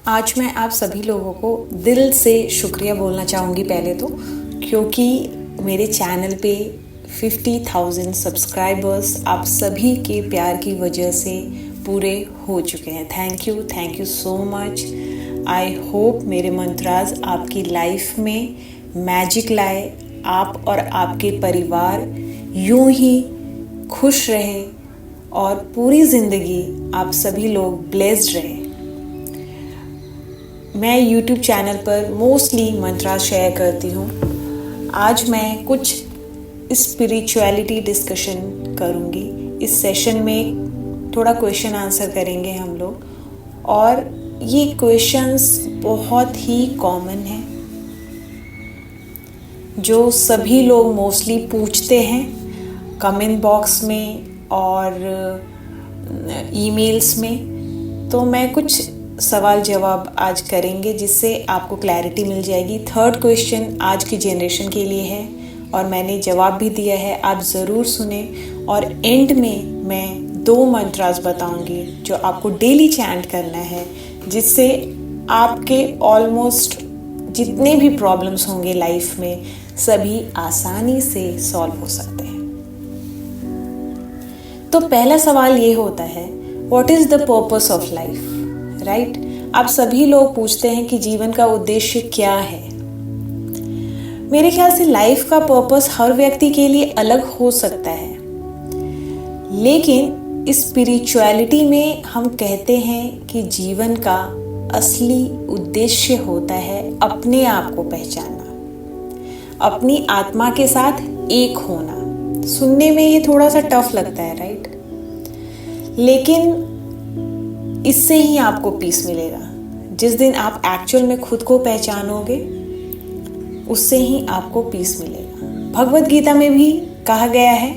आज मैं आप सभी लोगों को दिल से शुक्रिया बोलना चाहूँगी पहले तो, क्योंकि मेरे चैनल पे 50,000 सब्सक्राइबर्स आप सभी के प्यार की वजह से पूरे हो चुके हैं। Thank you so much. I hope मेरे मंत्राज आपकी लाइफ में मैजिक लाए, आप और आपके परिवार यूं ही खुश रहे और पूरी ज़िंदगी आप सभी लोग ब्लेस्ड रहे। मैं YouTube चैनल पर मोस्टली मंत्रास शेयर करती हूँ। आज मैं कुछ स्पिरिचुअलिटी डिस्कशन करूँगी। इस सेशन में थोड़ा क्वेश्चन आंसर करेंगे हम लोग, और ये क्वेश्चंस बहुत ही कॉमन हैं जो सभी लोग मोस्टली पूछते हैं कमेंट बॉक्स में और ईमेल्स में। तो मैं कुछ सवाल जवाब आज करेंगे जिससे आपको क्लैरिटी मिल जाएगी। थर्ड क्वेश्चन आज की जनरेशन के लिए है और मैंने जवाब भी दिया है, आप ज़रूर सुने। और एंड में मैं 2 मंत्रास बताऊंगी जो आपको डेली चैंट करना है, जिससे आपके ऑलमोस्ट जितने भी प्रॉब्लम्स होंगे लाइफ में सभी आसानी से सॉल्व हो सकते हैं। तो पहला सवाल ये होता है, what is the purpose of life, right? आप सभी लोग पूछते हैं कि जीवन का उद्देश्य क्या है। मेरे ख्याल से लाइफ का पर्पस हर व्यक्ति के लिए अलग हो सकता है, लेकिन स्पिरिचुअलिटी में हम कहते हैं कि जीवन का असली उद्देश्य होता है अपने आप को पहचानना, अपनी आत्मा के साथ एक होना। सुनने में ये थोड़ा सा टफ लगता है, राइट? लेकिन इससे ही आपको पीस मिलेगा। जिस दिन आप एक्चुअल में खुद को पहचानोगे उससे ही आपको पीस मिलेगा। भगवत गीता में भी कहा गया है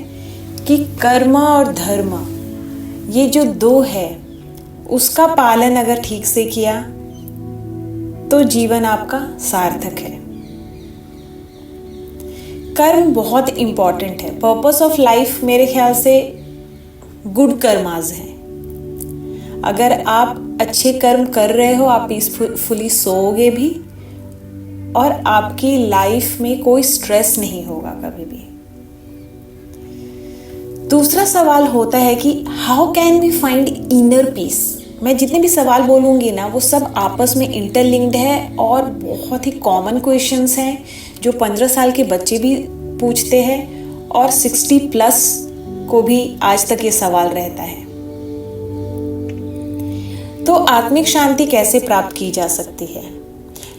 कि कर्म और धर्म ये जो 2 है उसका पालन अगर ठीक से किया तो जीवन आपका सार्थक है। कर्म बहुत इम्पॉर्टेंट है। पर्पस ऑफ लाइफ मेरे ख्याल से गुड कर्मास हैं। अगर आप अच्छे कर्म कर रहे हो, आप पीसफुली सोओगे भी और आपकी लाइफ में कोई स्ट्रेस नहीं होगा कभी भी। दूसरा सवाल होता है कि how can we find inner peace. मैं जितने भी सवाल बोलूँगी ना वो सब आपस में इंटरलिंक्ड है और बहुत ही कॉमन क्वेश्चंस हैं जो 15 साल के बच्चे भी पूछते हैं और 60+ को भी आज तक ये सवाल रहता है। तो आत्मिक शांति कैसे प्राप्त की जा सकती है?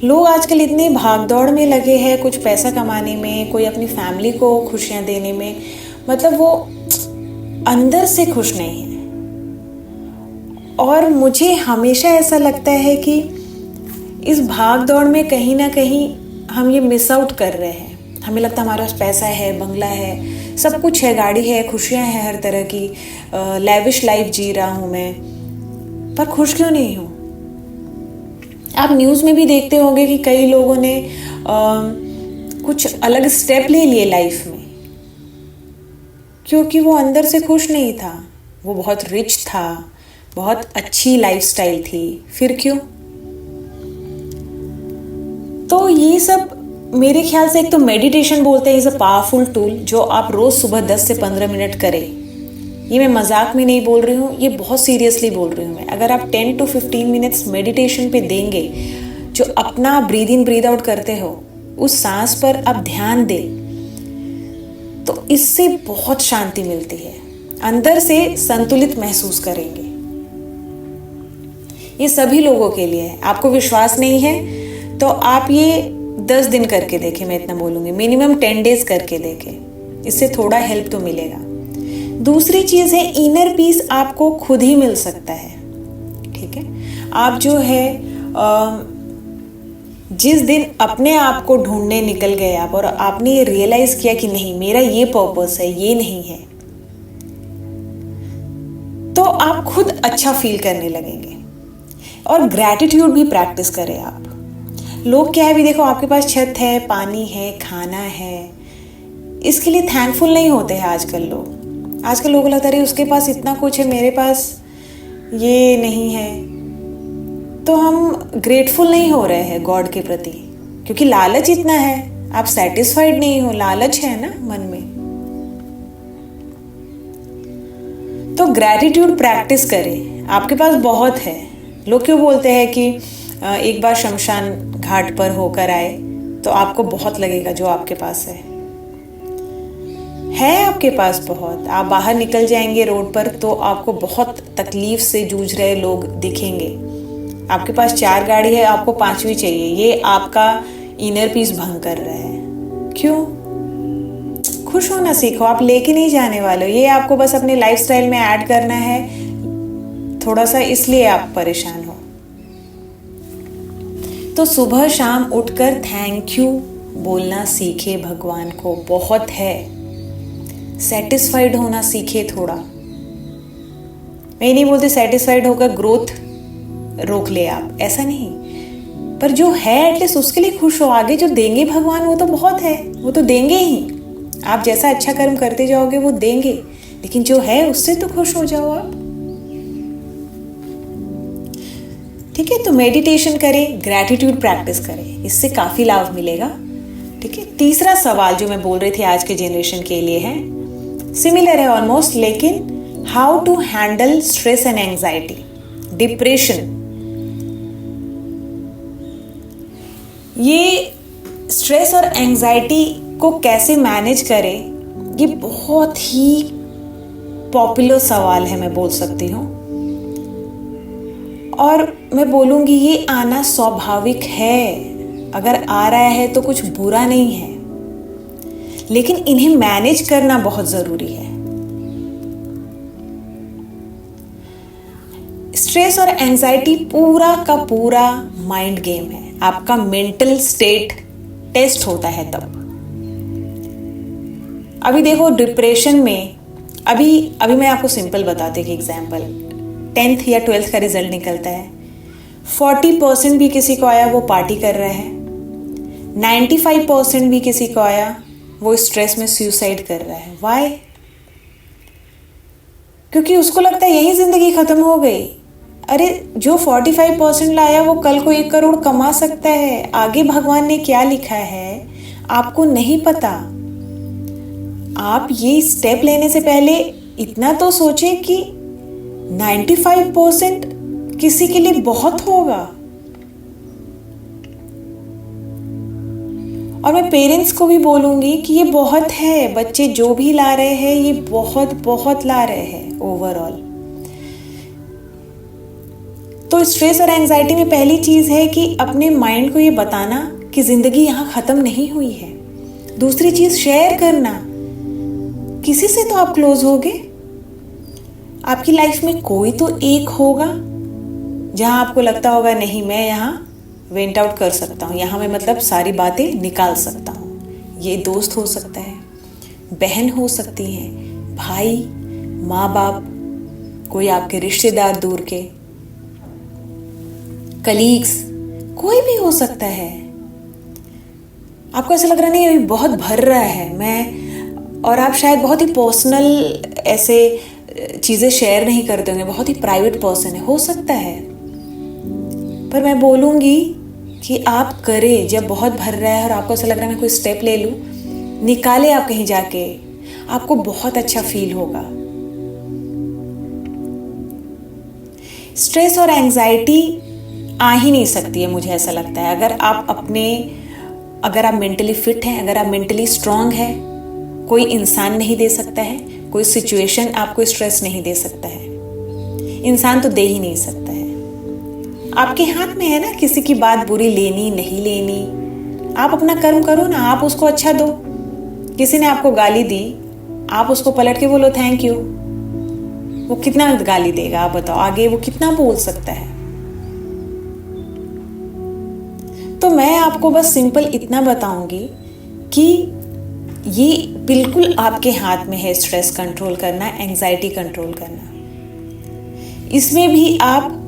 लोग आजकल इतने भागदौड़ में लगे हैं, कुछ पैसा कमाने में, कोई अपनी फैमिली को खुशियां देने में, मतलब वो अंदर से खुश नहीं है। और मुझे हमेशा ऐसा लगता है कि इस भागदौड़ में कहीं ना कहीं हम ये मिस आउट कर रहे हैं। हमें लगता है हमारे पास पैसा है, बंगला है, सब कुछ है, गाड़ी है, खुशियां हैं हर तरह की, लैविश लाइफ जी रहा हूँ मैं, पर खुश क्यों नहीं हूँ? आप न्यूज़ में भी देखते होंगे कि कई लोगों ने कुछ अलग स्टेप ले लिए लाइफ में क्योंकि वो अंदर से खुश नहीं था। वो बहुत रिच था, बहुत अच्छी लाइफस्टाइल थी, फिर क्यों? तो ये सब मेरे ख्याल से, एक तो मेडिटेशन बोलते हैं इज़ अ पावरफुल टूल जो आप रोज़ सुबह 10 से 15 मिनट करें। ये मैं मजाक में नहीं बोल रही हूँ, ये बहुत सीरियसली बोल रही हूँ मैं। अगर आप 10 to 15 मिनट्स मेडिटेशन पे देंगे, जो अपना ब्रीद इन ब्रीद आउट करते हो उस सांस पर आप ध्यान दें, तो इससे बहुत शांति मिलती है, अंदर से संतुलित महसूस करेंगे। ये सभी लोगों के लिए है। आपको विश्वास नहीं है तो आप ये 10 दिन करके देखें, मैं इतना बोलूँगी, मिनिमम 10 डेज करके देखें, इससे थोड़ा हेल्प तो मिलेगा। दूसरी चीज़ है इनर पीस आपको खुद ही मिल सकता है, ठीक है? आप जो है जिस दिन अपने आप को ढूंढने निकल गए आप और आपने ये रियलाइज किया कि नहीं मेरा ये पर्पस है, ये नहीं है, तो आप खुद अच्छा फील करने लगेंगे। और ग्रैटिट्यूड भी प्रैक्टिस करें आप। लोग क्या है, भी देखो आपके पास छत है, पानी है, खाना है, इसके लिए थैंकफुल नहीं होते हैं आजकल लोग। आजकल लोगों को लगता है उसके पास इतना कुछ है, मेरे पास ये नहीं है। तो हम ग्रेटफुल नहीं हो रहे हैं गॉड के प्रति, क्योंकि लालच इतना है, आप सेटिस्फाइड नहीं हो, लालच है ना मन में। तो ग्रैटिट्यूड प्रैक्टिस करें, आपके पास बहुत है। लोग क्यों बोलते हैं कि एक बार शमशान घाट पर होकर आए तो आपको बहुत लगेगा जो आपके पास है आपके पास बहुत। आप बाहर निकल जाएंगे रोड पर तो आपको बहुत तकलीफ से जूझ रहे लोग दिखेंगे। आपके पास 4 गाड़ी है, आपको 5वीं चाहिए, ये आपका इनर पीस भंग कर रहा है। क्यों? खुश होना सीखो, आप लेके नहीं जाने वाले हो, ये आपको बस अपने लाइफस्टाइल में ऐड करना है थोड़ा सा, इसलिए आप परेशान हो। तो सुबह शाम उठकर थैंक यू बोलना सीखे भगवान को, बहुत है। सेटिस्फाइड होना सीखे थोड़ा। मैं नहीं बोलती सेटिस्फाइड होकर ग्रोथ रोक ले आप, ऐसा नहीं, पर जो है एटलीस्ट उसके लिए खुश हो। आगे जो देंगे भगवान वो तो बहुत है, वो तो देंगे ही। आप जैसा अच्छा कर्म करते जाओगे वो देंगे, लेकिन जो है उससे तो खुश हो जाओ आप। ठीक है, तो मेडिटेशन करें, ग्रैटिट्यूड प्रैक्टिस करें, इससे काफी लाभ मिलेगा। ठीक है, तीसरा सवाल जो मैं बोल रही थी आज के जनरेशन के लिए है, सिमिलर है ऑलमोस्ट, लेकिन how to handle stress and anxiety, depression. ये स्ट्रेस और एंजाइटी को कैसे मैनेज करें, ये बहुत ही पॉपुलर सवाल है, मैं बोल सकती हूँ। और मैं बोलूँगी ये आना स्वाभाविक है, अगर आ रहा है तो कुछ बुरा नहीं है, लेकिन इन्हें मैनेज करना बहुत ज़रूरी है। स्ट्रेस और एंजाइटी पूरा का पूरा माइंड गेम है, आपका मेंटल स्टेट टेस्ट होता है तब। अभी देखो डिप्रेशन में, अभी मैं आपको सिंपल बताती हूँ कि एग्जाम्पल, 10th या 12th का रिजल्ट निकलता है, 40% भी किसी को आया वो पार्टी कर रहा है, 95% भी किसी को आया वो स्ट्रेस में सुसाइड कर रहा है। वाई? क्योंकि उसको लगता है यही जिंदगी खत्म हो गई। अरे जो 45% लाया वो कल को 1 करोड़ कमा सकता है, आगे भगवान ने क्या लिखा है आपको नहीं पता। आप ये स्टेप लेने से पहले इतना तो सोचे कि 95% किसी के लिए बहुत होगा। और मैं पेरेंट्स को भी बोलूंगी कि ये बहुत है, बच्चे जो भी ला रहे हैं ये बहुत बहुत ला रहे हैं ओवरऑल। तो स्ट्रेस और एंजाइटी में पहली चीज है कि अपने माइंड को ये बताना कि जिंदगी यहाँ खत्म नहीं हुई है। दूसरी चीज शेयर करना, किसी से तो आप क्लोज होगे, आपकी लाइफ में कोई तो एक होगा जहां आपको लगता होगा नहीं मैं यहाँ वेंट आउट कर सकता हूँ, यहाँ मैं मतलब सारी बातें निकाल सकता हूँ। ये दोस्त हो सकता है, बहन हो सकती है, भाई, माँ बाप, कोई आपके रिश्तेदार दूर के, कलीग्स, कोई भी हो सकता है। आपको ऐसा लग रहा नहीं अभी बहुत भर रहा है मैं, और आप शायद बहुत ही पर्सनल ऐसे चीज़ें शेयर नहीं करते होंगे, बहुत ही प्राइवेट पर्सन है, हो सकता है। पर मैं बोलूँगी कि आप करें, जब बहुत भर रहा है और आपको ऐसा लग रहा है मैं कोई स्टेप ले लूँ, निकाले आप कहीं जाके, आपको बहुत अच्छा फील होगा। स्ट्रेस और एंजाइटी आ ही नहीं सकती है, मुझे ऐसा लगता है, अगर आप मेंटली फिट हैं, अगर आप मेंटली स्ट्रांग हैं, कोई इंसान नहीं दे सकता है, कोई सिचुएशन आपको स्ट्रेस नहीं दे सकता है, इंसान तो दे ही नहीं सकता है। आपके हाथ में है ना किसी की बात बुरी लेनी नहीं लेनी। आप अपना कर्म करो ना, आप उसको अच्छा दो। किसी ने आपको गाली दी, आप उसको पलट के बोलो थैंक यू। वो कितना गाली देगा आप बताओ, आगे वो कितना बोल सकता है। तो मैं आपको बस सिंपल इतना बताऊंगी कि ये बिल्कुल आपके हाथ में है, स्ट्रेस कंट्रोल करना, एंजाइटी कंट्रोल करना। इसमें भी आप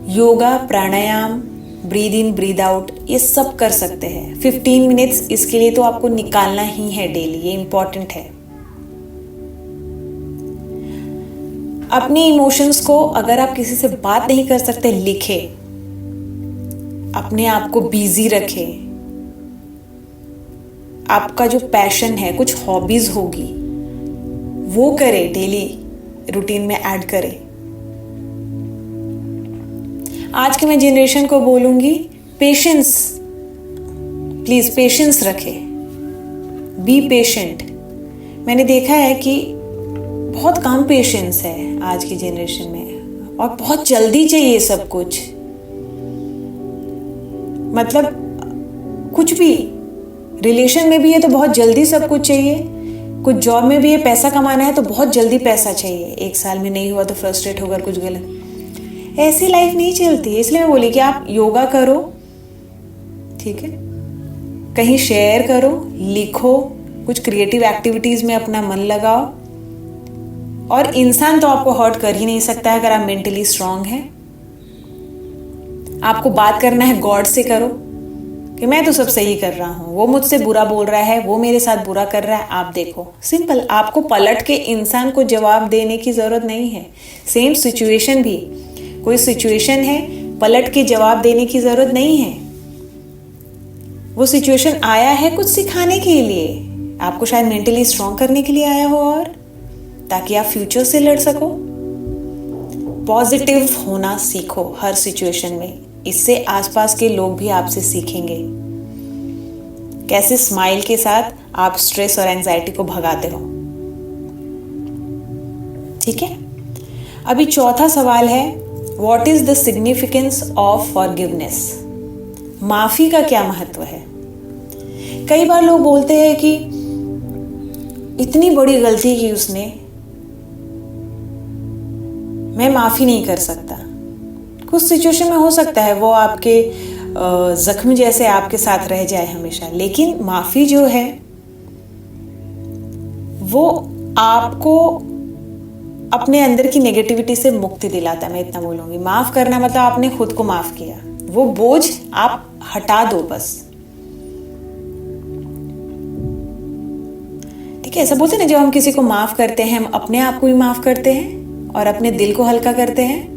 योगा, प्राणायाम, ब्रीद इन ब्रीद आउट, ये सब कर सकते हैं। 15 मिनट्स इसके लिए तो आपको निकालना ही है डेली, ये इंपॉर्टेंट है। अपने इमोशंस को, अगर आप किसी से बात नहीं कर सकते, लिखे। अपने आप को बिजी रखे, आपका जो पैशन है, कुछ हॉबीज होगी वो करे, डेली रूटीन में ऐड करे। आज के मैं जनरेशन को बोलूंगी, पेशेंस, प्लीज पेशेंस रखे, बी पेशेंट। मैंने देखा है कि बहुत कम पेशेंस है आज की जनरेशन में और बहुत जल्दी चाहिए सब कुछ। मतलब कुछ भी रिलेशन में भी है तो बहुत जल्दी सब कुछ चाहिए, कुछ जॉब में भी है, पैसा कमाना है तो बहुत जल्दी पैसा चाहिए, 1 साल में नहीं हुआ तो फ्रस्ट्रेट होकर कुछ गलत। ऐसी लाइफ नहीं चलती। इसलिए मैं बोली कि आप योगा करो, ठीक है, कहीं शेयर करो, लिखो, कुछ क्रिएटिव एक्टिविटीज में अपना मन लगाओ। और इंसान तो आपको हर्ट कर ही नहीं सकता अगर आप मेंटली स्ट्रांग हैं। आपको बात करना है गॉड से, करो कि मैं तो सब सही कर रहा हूं, वो मुझसे बुरा बोल रहा है, वो मेरे साथ बुरा कर रहा है, आप देखो। सिंपल, आपको पलट के इंसान को जवाब देने की जरूरत नहीं है। सेम सिचुएशन भी, कोई सिचुएशन है, पलट के जवाब देने की जरूरत नहीं है। वो सिचुएशन आया है कुछ सिखाने के लिए, आपको शायद मेंटली स्ट्रांग करने के लिए आया हो, और ताकि आप फ्यूचर से लड़ सको। पॉजिटिव होना सीखो हर सिचुएशन में, इससे आसपास के लोग भी आपसे सीखेंगे कैसे स्माइल के साथ आप स्ट्रेस और एंजाइटी को भगाते हो। ठीक है, अभी चौथा सवाल है, what is the significance of forgiveness? माफी का क्या महत्व है? कई बार लोग बोलते हैं कि इतनी बड़ी गलती की उसने, मैं माफी नहीं कर सकता। कुछ सिचुएशन में हो सकता है वो आपके जख्म जैसे आपके साथ रह जाए हमेशा, लेकिन माफी जो है वो आपको अपने अंदर की नेगेटिविटी से मुक्ति दिलाता है। मैं इतना बोलूंगी, माफ करना मतलब आपने खुद को माफ किया, वो बोझ आप हटा दो बस। ठीक है, ऐसा बोलते हैं ना, जब हम किसी को माफ करते हैं हम अपने आप को भी माफ करते हैं और अपने दिल को हल्का करते हैं।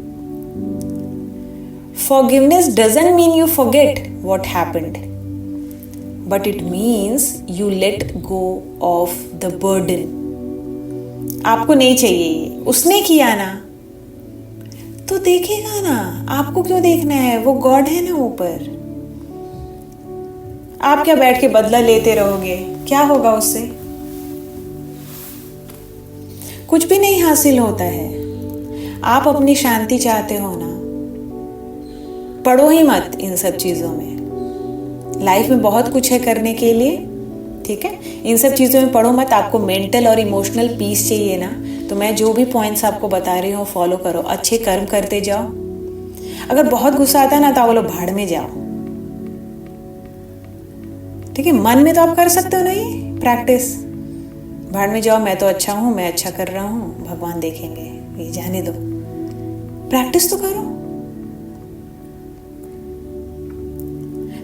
Forgiveness doesn't mean you forget what happened, but it means you let go of the burden. आपको नहीं चाहिए ये, उसने किया ना तो देखेगा ना, आपको क्यों देखना है? वो गॉड है ना ऊपर। आप क्या बैठ के बदला लेते रहोगे? क्या होगा उससे? कुछ भी नहीं हासिल होता है। आप अपनी शांति चाहते हो ना, पढ़ो ही मत इन सब चीज़ों में। लाइफ में बहुत कुछ है करने के लिए, ठीक है, इन सब चीज़ों में पढ़ो मत। आपको मेंटल और इमोशनल पीस चाहिए ना, तो मैं जो भी पॉइंट्स आपको बता रही हूँ फॉलो करो, अच्छे कर्म करते जाओ। अगर बहुत गुस्सा आता है ना तो बोलो भाड़ में जाओ, ठीक है। मन में तो आप कर सकते हो ना ये प्रैक्टिस, भाड़ में जाओ, मैं तो अच्छा हूँ, मैं अच्छा कर रहा हूँ, भगवान देखेंगे, ये जाने दो, प्रैक्टिस तो करो।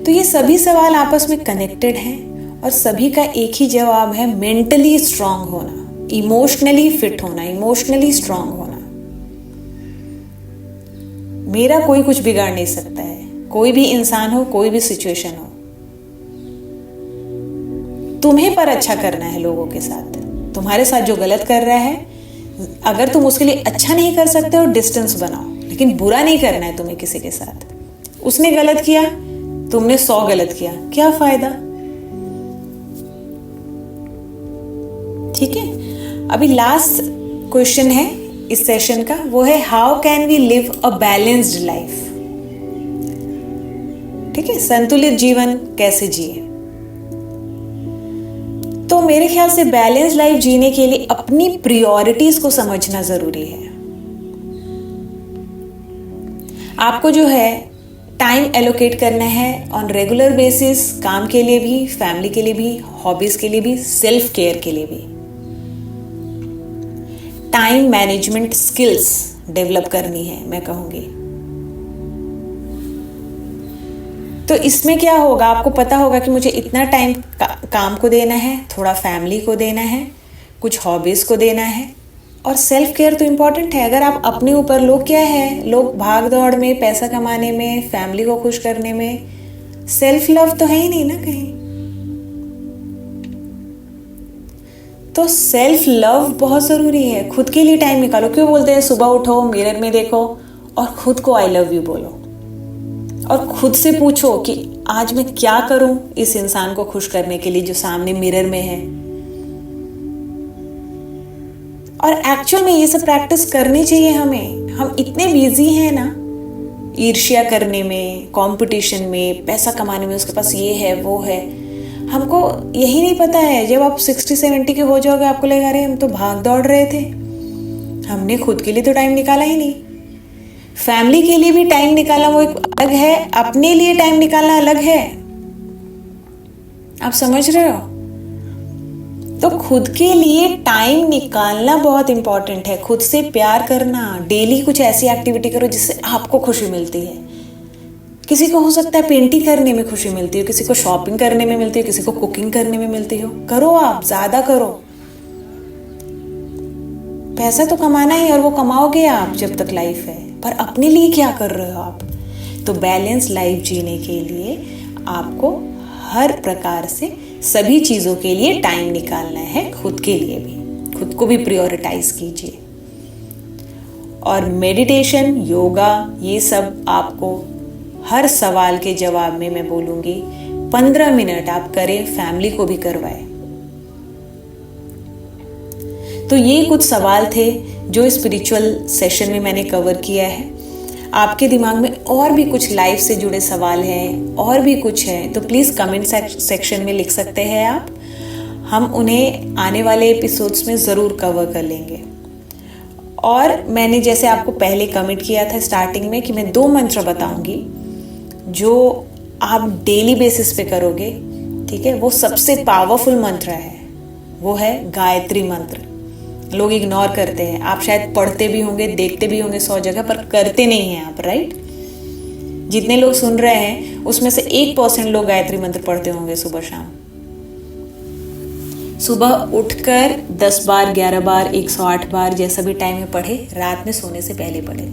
तो ये सभी सवाल आपस में कनेक्टेड हैं और सभी का एक ही जवाब है, मेंटली स्ट्रांग होना, इमोशनली फिट होना, इमोशनली स्ट्रांग होना। मेरा कोई कुछ बिगाड़ नहीं सकता है, कोई भी इंसान हो, कोई भी सिचुएशन हो। तुम्हें पर अच्छा करना है लोगों के साथ। तुम्हारे साथ जो गलत कर रहा है, अगर तुम उसके लिए अच्छा नहीं कर सकते हो, डिस्टेंस बनाओ, लेकिन बुरा नहीं करना है तुम्हें किसी के साथ। उसने गलत किया, तुमने 100 गलत किया, क्या फायदा? ठीक है, अभी लास्ट क्वेश्चन है इस सेशन का, वो है how can we live a balanced life? ठीक है, संतुलित जीवन कैसे जिए? तो मेरे ख्याल से बैलेंस लाइफ जीने के लिए अपनी प्रायोरिटीज को समझना जरूरी है। आपको जो है टाइम एलोकेट करना है ऑन रेगुलर बेसिस, काम के लिए भी, फैमिली के लिए भी, हॉबीज के लिए भी, सेल्फ केयर के लिए भी। टाइम मैनेजमेंट स्किल्स डेवलप करनी है, मैं कहूंगी। तो इसमें क्या होगा, आपको पता होगा कि मुझे इतना टाइम काम को देना है, थोड़ा फैमिली को देना है, कुछ हॉबीज को देना है, और सेल्फ केयर तो इम्पॉर्टेंट है। अगर आप अपने ऊपर, लोग क्या है, लोग भाग दौड़ में, पैसा कमाने में, फैमिली को खुश करने में, सेल्फ लव तो है ही नहीं ना कहीं। तो सेल्फ लव बहुत ज़रूरी है। खुद के लिए टाइम निकालो। क्यों बोलते हैं सुबह उठो, मिरर में देखो और खुद को आई लव यू बोलो, और खुद से पूछो कि आज मैं क्या करूं इस इंसान को खुश करने के लिए जो सामने मिरर में है। और एक्चुअल में ये सब प्रैक्टिस करनी चाहिए हमें। हम इतने बिजी हैं ना, ईर्ष्या करने में, कंपटीशन में, पैसा कमाने में, उसके पास ये है वो है। हमको यही नहीं पता है, जब आप 60-70 के हो जाओगे आपको लगेगा अरे हम तो भाग दौड़ रहे थे, हमने खुद के लिए तो टाइम निकाला ही नहीं। फैमिली के लिए भी टाइम निकाला वो एक अलग है, अपने लिए टाइम निकालना अलग है। आप समझ रहे हो? तो खुद के लिए टाइम निकालना बहुत इंपॉर्टेंट है। खुद से प्यार करना, डेली कुछ ऐसी एक्टिविटी करो जिससे आपको खुशी मिलती है। किसी को हो सकता है पेंटिंग करने में खुशी मिलती हो, किसी को शॉपिंग करने में मिलती हो, किसी को कुकिंग करने में मिलती हो। करो, आप ज्यादा करो। पैसा तो कमाना ही, और वो कमाओगे आप जब तक लाइफ है, पर अपने लिए क्या कर रहे हो आप? तो बैलेंस लाइफ जीने के लिए आपको हर प्रकार से सभी चीज़ों के लिए टाइम निकालना है। खुद के लिए भी, खुद को भी प्रायोरिटाइज कीजिए। और मेडिटेशन, योगा, ये सब आपको हर सवाल के जवाब में मैं बोलूँगी 15 मिनट आप करें, फैमिली को भी करवाएं। तो ये कुछ सवाल थे जो स्पिरिचुअल सेशन में मैंने कवर किया है। आपके दिमाग में और भी कुछ लाइफ से जुड़े सवाल हैं, और भी कुछ है, तो प्लीज़ कमेंट सेक्शन में लिख सकते हैं आप। हम उन्हें आने वाले एपिसोड्स में ज़रूर कवर कर लेंगे। और मैंने जैसे आपको पहले कमेंट किया था स्टार्टिंग में कि मैं 2 मंत्र बताऊंगी जो आप डेली बेसिस पे करोगे, ठीक है? वो सबसे पावरफुल मंत्र है, वो है गायत्री मंत्र। लोग इग्नोर करते हैं। आप शायद पढ़ते भी होंगे, देखते भी होंगे 100 जगह, पर करते नहीं हैं आप, राइट? जितने लोग सुन रहे हैं उसमें से 1% लोग गायत्री मंत्र पढ़ते होंगे सुबह शाम। सुबह उठकर 10 बार, 11 बार, 108 बार, जैसा भी टाइम में पढ़े। रात में सोने से पहले पढ़े।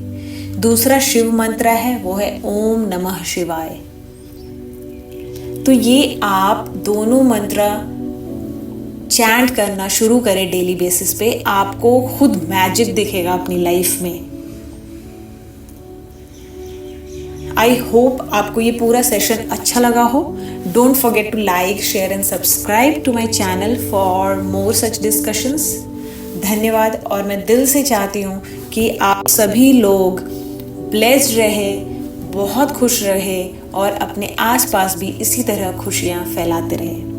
दूसरा शिव मंत्र है, वो है ओम नमः शिवाय। तो ये आप दोनों मंत्र चैंट करना शुरू करें डेली बेसिस पे, आपको खुद मैजिक दिखेगा अपनी लाइफ में। आई होप आपको ये पूरा सेशन अच्छा लगा हो। Don't forget to like, share and subscribe to my channel for more such discussions. धन्यवाद। और मैं दिल से चाहती हूँ कि आप सभी लोग ब्लेस्ड रहे, बहुत खुश रहे और अपने आसपास भी इसी तरह खुशियाँ फैलाते रहे।